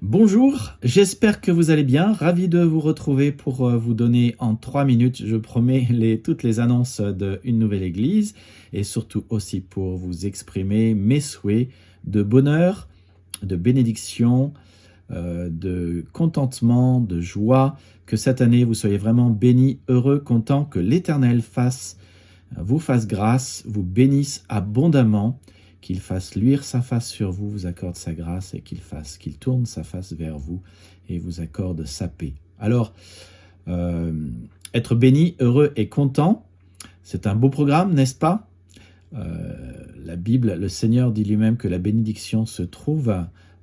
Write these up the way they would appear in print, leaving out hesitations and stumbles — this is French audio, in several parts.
Bonjour, j'espère que vous allez bien. Ravi de vous retrouver pour vous donner en 3 minutes, je promets, toutes les annonces d'une nouvelle église et surtout aussi pour vous exprimer mes souhaits de bonheur, de bénédiction, de contentement, de joie. Que cette année vous soyez vraiment bénis, heureux, contents, que l'Éternel vous fasse grâce, vous bénisse abondamment, qu'il fasse luire sa face sur vous, vous accorde sa grâce et qu'il tourne sa face vers vous et vous accorde sa paix. Alors, être béni, heureux et content, c'est un beau programme, n'est-ce pas? La Bible, le Seigneur dit lui-même que la bénédiction se trouve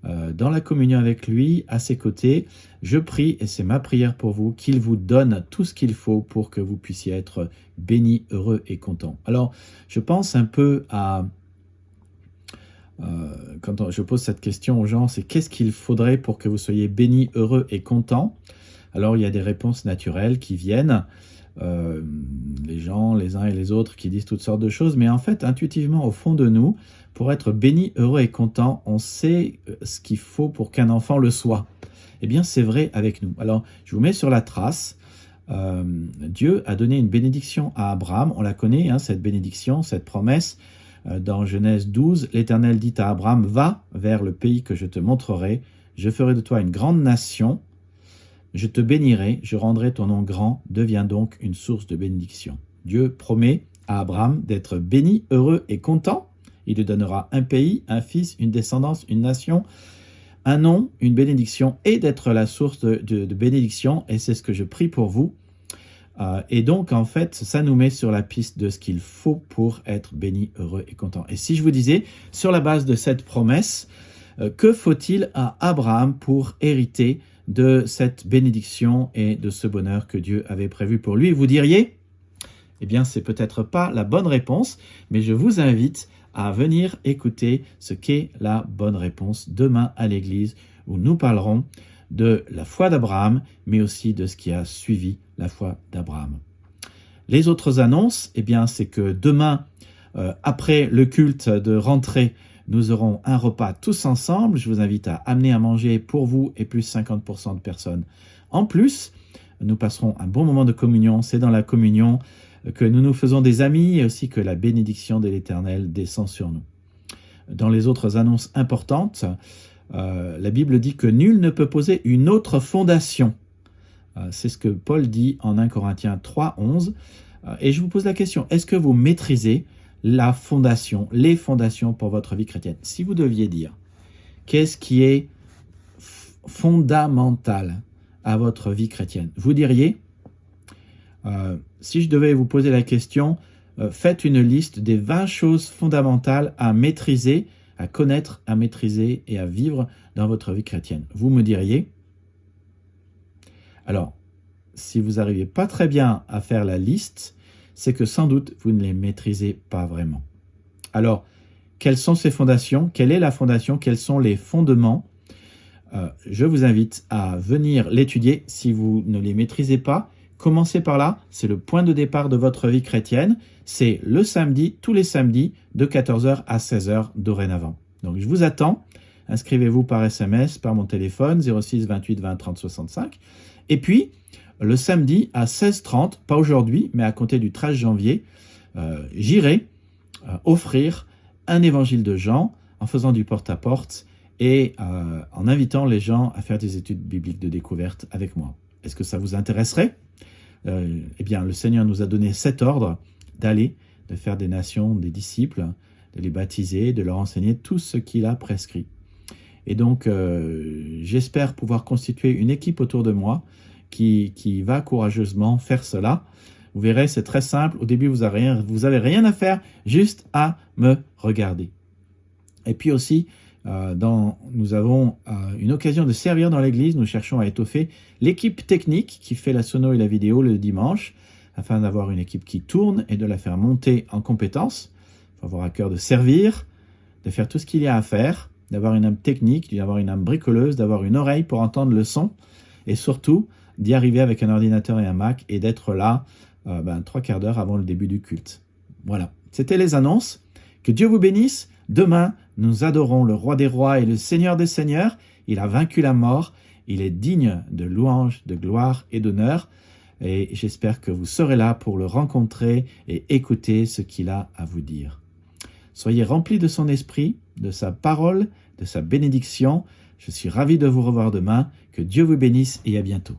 dans la communion avec lui, à ses côtés. Je prie, et c'est ma prière pour vous, qu'il vous donne tout ce qu'il faut pour que vous puissiez être bénis, heureux et contents. Alors, je pense un peu à... quand je pose cette question aux gens, c'est qu'est-ce qu'il faudrait pour que vous soyez bénis, heureux et contents? Alors, il y a des réponses naturelles qui viennent. Les gens, les uns et les autres, qui disent toutes sortes de choses. Mais en fait, intuitivement, au fond de nous, pour être bénis, heureux et content, on sait ce qu'il faut pour qu'un enfant le soit. Eh bien, c'est vrai avec nous. Alors, je vous mets sur la trace. Dieu a donné une bénédiction à Abraham. On la connaît, hein, cette bénédiction, cette promesse. Dans Genèse 12, l'Éternel dit à Abraham, « Va vers le pays que je te montrerai. Je ferai de toi une grande nation. Je te bénirai, je rendrai ton nom grand. Deviens donc une source de bénédiction. » Dieu promet à Abraham d'être béni, heureux et content. Il lui donnera un pays, un fils, une descendance, une nation, un nom, une bénédiction et d'être la source de bénédiction. Et c'est ce que je prie pour vous. Et donc, en fait, ça nous met sur la piste de ce qu'il faut pour être béni, heureux et content. Et si je vous disais, sur la base de cette promesse, que faut-il à Abraham pour hériter de cette bénédiction et de ce bonheur que Dieu avait prévu pour lui? Vous diriez, eh bien, c'est peut-être pas la bonne réponse, mais je vous invite à venir écouter ce qu'est la bonne réponse demain à l'église, où nous parlerons de la foi d'Abraham, mais aussi de ce qui a suivi la foi d'Abraham. Les autres annonces, eh bien, c'est que demain, après le culte de rentrée, nous aurons un repas tous ensemble. Je vous invite à amener à manger pour vous et plus 50% de personnes. En plus, nous passerons un bon moment de communion. C'est dans la communion que nous nous faisons des amis et aussi que la bénédiction de l'Éternel descend sur nous. Dans les autres annonces importantes, la Bible dit que nul ne peut poser une autre fondation. C'est ce que Paul dit en 1 Corinthiens 3, 11. Et je vous pose la question, est-ce que vous maîtrisez la fondation, les fondations pour votre vie chrétienne? Si vous deviez dire, qu'est-ce qui est fondamental à votre vie chrétienne? Vous diriez, si je devais vous poser la question, faites une liste des 20 choses fondamentales à maîtriser, à connaître, à maîtriser et à vivre dans votre vie chrétienne. Vous me diriez, alors, si vous n'arrivez pas très bien à faire la liste, c'est que sans doute vous ne les maîtrisez pas vraiment. Alors, quelles sont ces fondations? Quelle est la fondation? Quels sont les fondements? Je vous invite à venir l'étudier. Si vous ne les maîtrisez pas, commencez par là. C'est le point de départ de votre vie chrétienne. C'est le samedi, tous les samedis, de 14h à 16h dorénavant. Donc, je vous attends. Inscrivez-vous par SMS, par mon téléphone, 06 28 20 30 65. Et puis, le samedi à 16h30, pas aujourd'hui, mais à compter du 13 janvier, j'irai offrir un évangile de Jean en faisant du porte-à-porte et en invitant les gens à faire des études bibliques de découverte avec moi. Est-ce que ça vous intéresserait? Eh bien, le Seigneur nous a donné cet ordre d'aller, de faire des nations des disciples, de les baptiser, de leur enseigner tout ce qu'il a prescrit. Et donc, j'espère pouvoir constituer une équipe autour de moi qui va courageusement faire cela. Vous verrez, c'est très simple. Au début, vous avez rien à faire, juste à me regarder. Et puis aussi, nous avons une occasion de servir dans l'église. Nous cherchons à étoffer l'équipe technique qui fait la sono et la vidéo le dimanche, afin d'avoir une équipe qui tourne et de la faire monter en compétences. Il faut avoir à cœur de servir, de faire tout ce qu'il y a à faire, d'avoir une âme technique, d'avoir une âme bricoleuse, d'avoir une oreille pour entendre le son, et surtout d'y arriver avec un ordinateur et un Mac et d'être là 3 quarts d'heure avant le début du culte. Voilà, c'était les annonces. Que Dieu vous bénisse. Demain, Nous adorons le roi des rois et le seigneur des seigneurs. Il a vaincu la mort. Il est digne de louange, de gloire et d'honneur. Et j'espère que vous serez là pour le rencontrer et écouter ce qu'il a à vous dire. Soyez remplis de son esprit, de sa parole, de sa bénédiction. Je suis ravi de vous revoir demain. Que Dieu vous bénisse et à bientôt.